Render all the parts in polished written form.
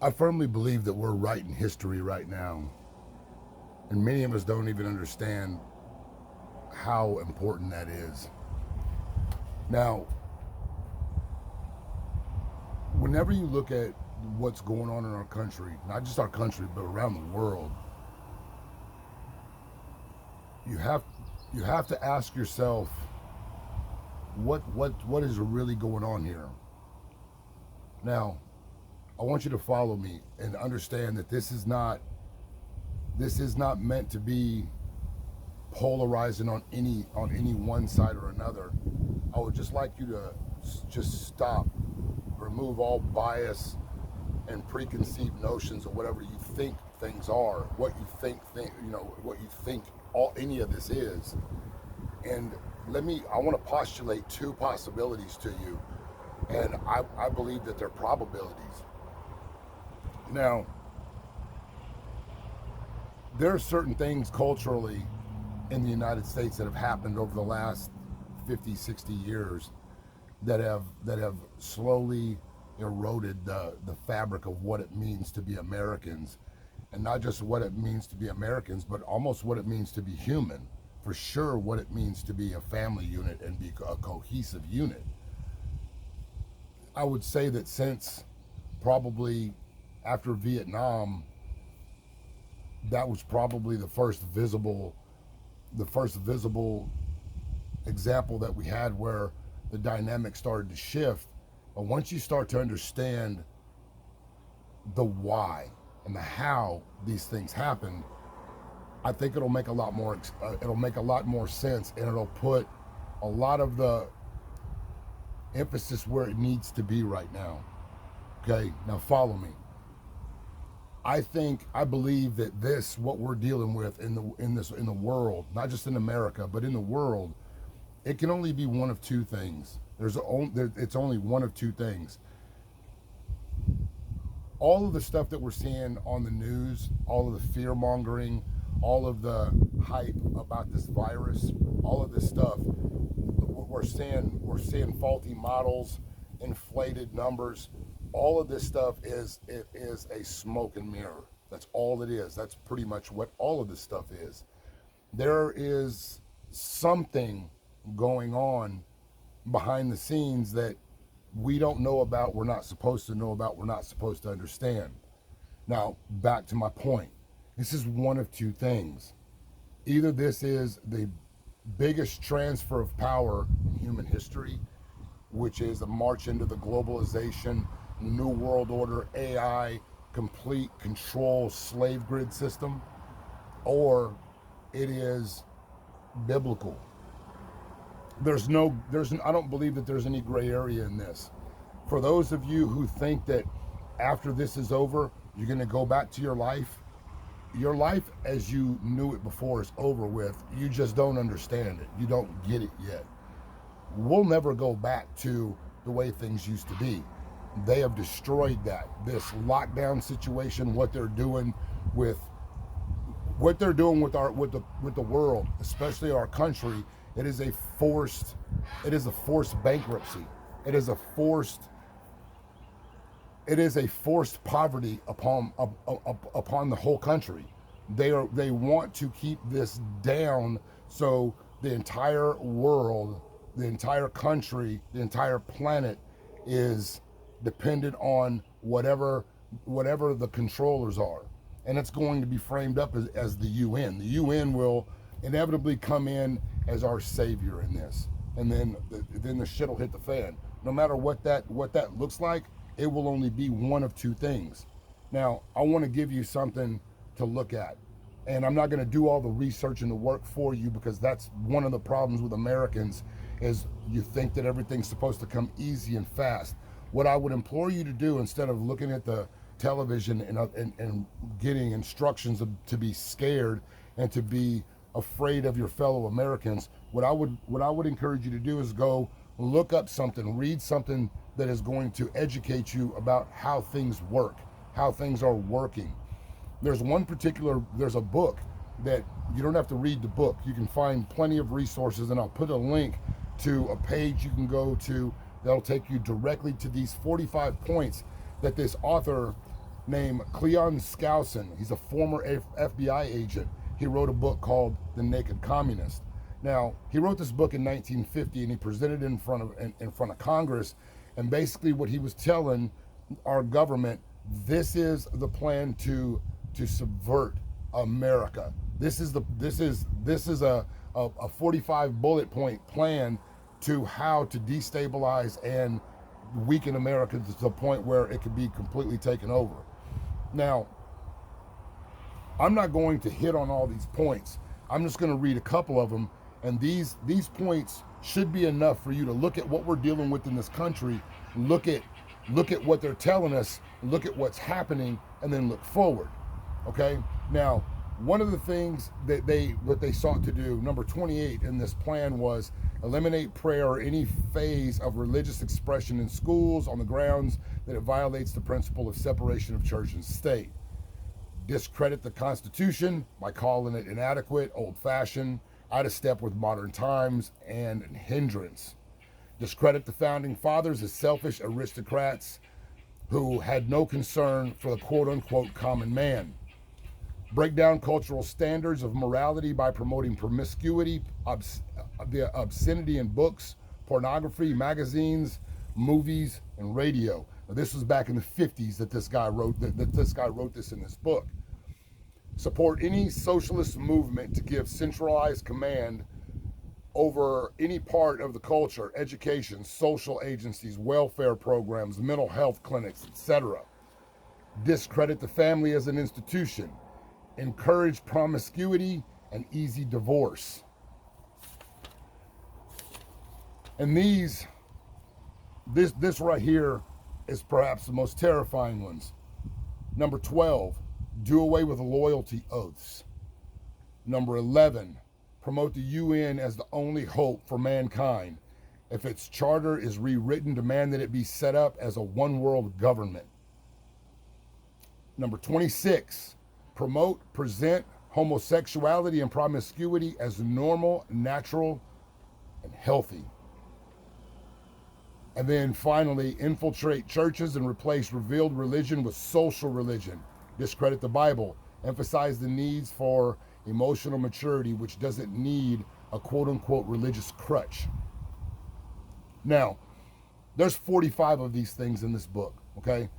I firmly believe that we're writing history right now, and many of us don't even understand how important that is. Now, whenever you look at what's going on in our country, not just our country, but around the world, you have you have to ask yourself what is really going on here. Now, I want you to follow me and understand that this is not meant to be polarizing on any one side or another. I would just like you to just stop, remove all bias and preconceived notions of whatever you think things are, what you think, what you think all any of this is. And I want to postulate two possibilities to you, and I believe that they're probabilities. Now, there are certain things culturally in the United States that have happened over the last 50, 60 years that have slowly eroded the fabric of what it means to be Americans, and not just what it means to be Americans, but almost what it means to be human. For sure, what it means to be a family unit and be a cohesive unit. I would say that since probably after Vietnam, that was probably the first visible example that we had where the dynamic started to shift. But once you start to understand the why and the how these things happen, I think it'll make a lot more sense, and it'll put a lot of the emphasis where it needs to be right now. Okay, now follow me. I believe that what we're dealing with in the world, not just in America, but in the world, it can only be one of two things. It's only one of two things. All of the stuff that we're seeing on the news, all of the fear mongering, all of the hype about this virus, all of this stuff, we're seeing faulty models, inflated numbers. All of this stuff is a smoke and mirror. That's all it is. That's pretty much what all of this stuff is. There is something going on behind the scenes that we don't know about, we're not supposed to know about, we're not supposed to understand. Now, back to my point. This is one of two things. Either this is the biggest transfer of power in human history, which is a march into the globalization, new world order, AI, complete control slave grid system, or it is biblical. I don't believe that there's any gray area in this. For those of you who think that after this is over, you're going to go back to your life as you knew it before is over with. You just don't understand it. You don't get it yet. We'll never go back to the way things used to be. They have destroyed that. This lockdown situation, what they're doing with the world, especially our country, it is a forced bankruptcy. It is a forced poverty upon the whole country. They want to keep this down so the entire world, the entire country, the entire planet is dependent on whatever the controllers are. And it's going to be framed up as the UN. The UN will inevitably come in as our savior in this, and then the shit will hit the fan. No matter what that looks like, it will only be one of two things. Now, I want to give you something to look at, and I'm not going to do all the research and the work for you, because that's one of the problems with Americans, is you think that everything's supposed to come easy and fast. What I would implore you to do, instead of looking at the television and getting instructions to be scared and to be afraid of your fellow Americans, what I would encourage you to do is go look up something, read something that is going to educate you about how things work, how things are working. There's a book that you don't have to read the book. You can find plenty of resources, and I'll put a link to a page you can go to that'll take you directly to these 45 points that this author named Cleon Skousen. He's a former FBI agent. He wrote a book called The Naked Communist. Now, he wrote this book in 1950 and he presented it in front of Congress. And basically what he was telling our government, this is the plan to subvert America. This is a 45 bullet point plan to how to destabilize and weaken America to the point where it could be completely taken over. Now, I'm not going to hit on all these points. I'm just going to read a couple of them, and these points should be enough for you to look at what we're dealing with in this country, look at what they're telling us, look at what's happening, and then look forward. Okay? Now, one of the things that they sought to do, number 28 in this plan, was eliminate prayer or any phase of religious expression in schools on the grounds that it violates the principle of separation of church and state. Discredit the Constitution by calling it inadequate, old-fashioned, out of step with modern times, and a hindrance. Discredit the Founding Fathers as selfish aristocrats who had no concern for the quote-unquote common man. Break down cultural standards of morality by promoting promiscuity, the obscenity in books, pornography, magazines, movies, and radio. Now, this was back in the 50s that this guy wrote this in his book. Support any socialist movement to give centralized command over any part of the culture, education, social agencies, welfare programs, mental health clinics, etc. Discredit the family as an institution. Encourage promiscuity and easy divorce. And this right here is perhaps the most terrifying ones. Number 12, do away with loyalty oaths. Number 11, promote the UN as the only hope for mankind. If its charter is rewritten, demand that it be set up as a one-world government. Number 26, present homosexuality and promiscuity as normal, natural, and healthy. And then finally, infiltrate churches and replace revealed religion with social religion. Discredit the Bible. Emphasize the needs for emotional maturity, which doesn't need a quote-unquote religious crutch. Now, there's 45 of these things in this book, okay?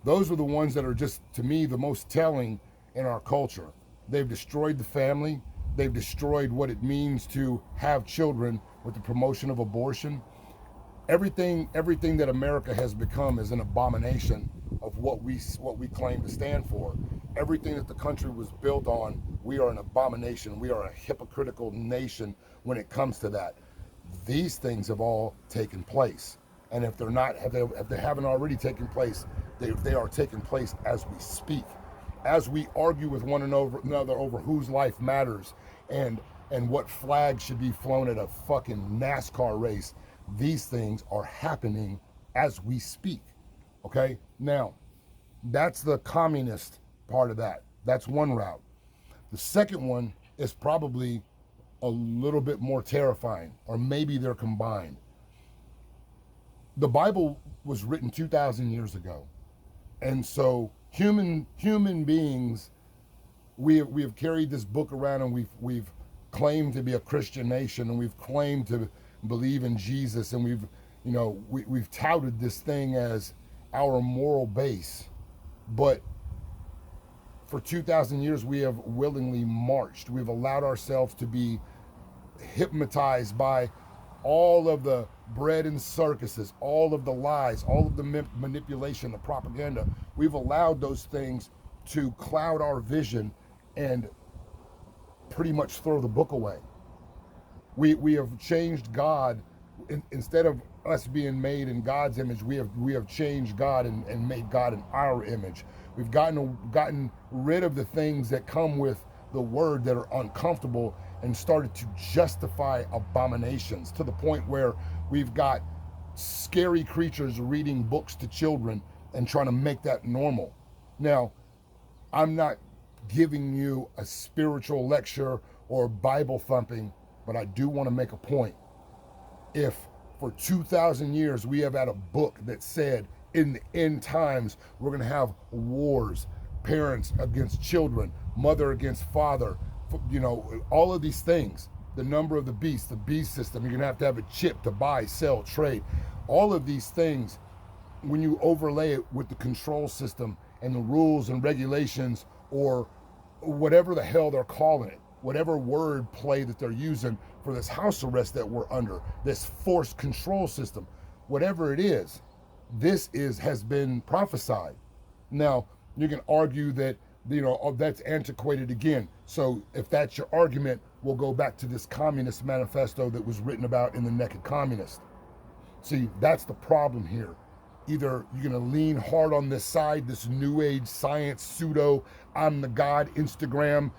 Those are the ones that are just, to me, the most telling in our culture. They've destroyed the family. They've destroyed what it means to have children with the promotion of abortion. Everything that America has become is an abomination of what we claim to stand for. Everything that the country was built on, we are an abomination. We are a hypocritical nation when it comes to that. These things have all taken place, and if they haven't already taken place, they are taking place as we speak, as we argue with one another over whose life matters and what flag should be flown at a fucking NASCAR race. These things are happening as we speak. Okay? Now, that's the communist part of that. That's one route. The second one is probably a little bit more terrifying, or maybe they're combined. The Bible was written 2,000 years ago. And so human beings, we have carried this book around, and we've claimed to be a Christian nation, and we've claimed to believe in Jesus, and we've touted this thing as our moral base. But for 2,000 years, we have willingly marched. We've allowed ourselves to be hypnotized by all of the bread and circuses, all of the lies, all of the manipulation, the propaganda. We've allowed those things to cloud our vision and pretty much throw the book away. We have changed God. Instead of us being made in God's image, we have changed God and made God in our image. We've gotten rid of the things that come with the word that are uncomfortable and started to justify abominations to the point where we've got scary creatures reading books to children and trying to make that normal. Now, I'm not giving you a spiritual lecture or Bible thumping, but I do want to make a point. If for 2,000 years we have had a book that said in the end times, we're going to have wars, parents against children, mother against father, all of these things. The number of the beast system, you're going to have a chip to buy, sell, trade. All of these things, when you overlay it with the control system and the rules and regulations, or whatever the hell they're calling it, whatever word play that they're using for this house arrest that we're under, this forced control system, whatever it is, has been prophesied. Now, you can argue that, that's antiquated again. So if that's your argument, we'll go back to this communist manifesto that was written about in The Naked Communist. See, that's the problem here. Either you're going to lean hard on this side, this new age science pseudo, I'm the God, Instagram,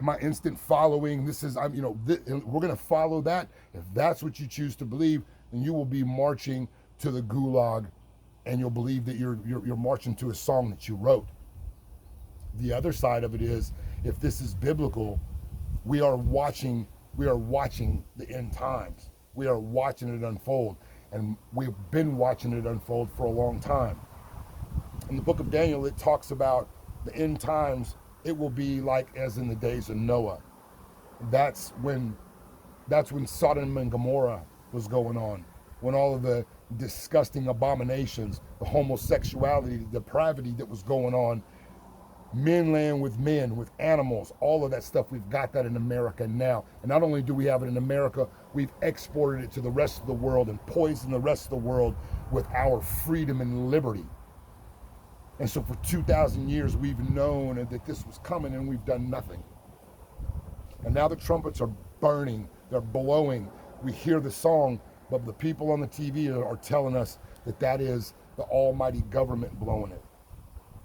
my instant following, we're going to follow that. If that's what you choose to believe, then you will be marching to the gulag, and you'll believe that you're marching to a song that you wrote. The other side of it is, if this is biblical, we are watching the end times. We are watching it unfold, and we've been watching it unfold for a long time. In the book of Daniel, it talks about the end times. It will be like as in the days of Noah. That's when Sodom and Gomorrah was going on, when all of the disgusting abominations, the homosexuality, the depravity that was going on, men laying with men, with animals, all of that stuff. We've got that in America now. And not only do we have it in America, we've exported it to the rest of the world and poisoned the rest of the world with our freedom and liberty. And so for 2,000 years, we've known that this was coming, and we've done nothing. And now the trumpets are burning, they're blowing. We hear the song, but the people on the TV are telling us that is the almighty government blowing it.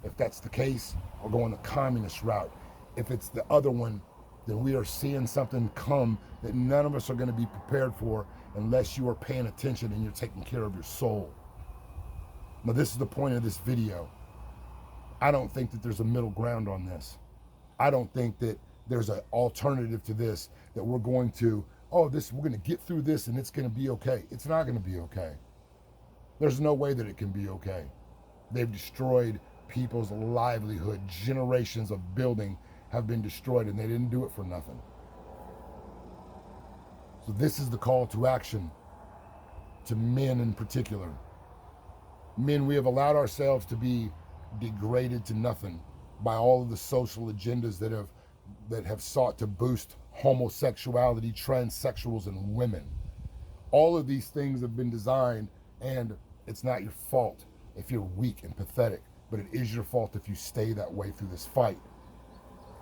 If that's the case, we're going the communist route. If it's the other one, then we are seeing something come that none of us are going to be prepared for unless you are paying attention and you're taking care of your soul. Now, this is the point of this video. I don't think that there's a middle ground on this. I don't think that there's an alternative to this, that we're going to, we're going to get through this and it's going to be okay. It's not going to be okay. There's no way that it can be okay. They've destroyed people's livelihood. Generations of building have been destroyed, and they didn't do it for nothing. So this is the call to action to men in particular. Men, we have allowed ourselves to be degraded to nothing by all of the social agendas that have sought to boost homosexuality, transsexuals, and women. All of these things have been designed, and it's not your fault if you're weak and pathetic, but it is your fault if you stay that way through this fight.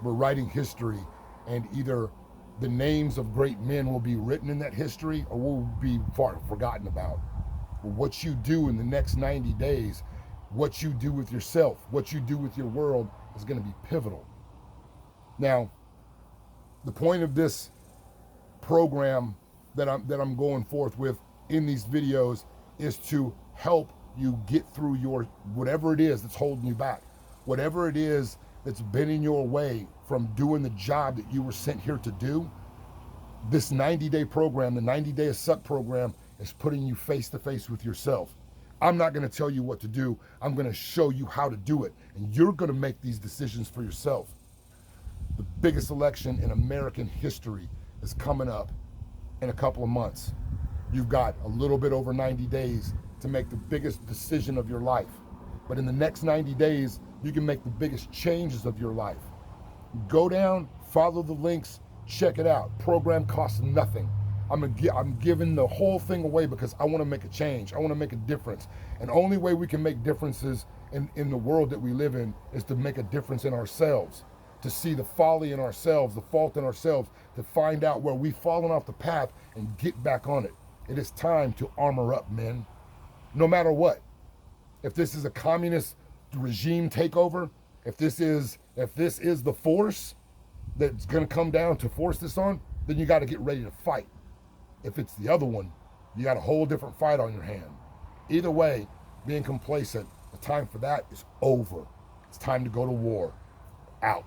We're writing history, and either the names of great men will be written in that history or will be forgotten about. But what you do in the next 90 days, what you do with yourself, what you do with your world is going to be pivotal. Now, the point of this program that I'm going forth with in these videos is to help you get through your whatever it is that's holding you back, whatever it is that's been in your way from doing the job that you were sent here to do. This 90-day program, the 90 Day of Suck program, is putting you face to face with yourself. I'm not going to tell you what to do. I'm going to show you how to do it, and you're going to make these decisions for yourself. The biggest election in American history is coming up in a couple of months. You've got a little bit over 90 days to make the biggest decision of your life. But in the next 90 days, you can make the biggest changes of your life. Go down, follow the links, check it out. Program costs nothing. I'm giving the whole thing away because I want to make a change. I want to make a difference. And the only way we can make differences in the world that we live in is to make a difference in ourselves, to see the folly in ourselves, the fault in ourselves, to find out where we've fallen off the path and get back on it. It is time to armor up, men. No matter what. If this is a communist regime takeover, if this is the force that's going to come down to force this on, then you got to get ready to fight. If it's the other one, you got a whole different fight on your hand. Either way, being complacent, the time for that is over. It's time to go to war. Out.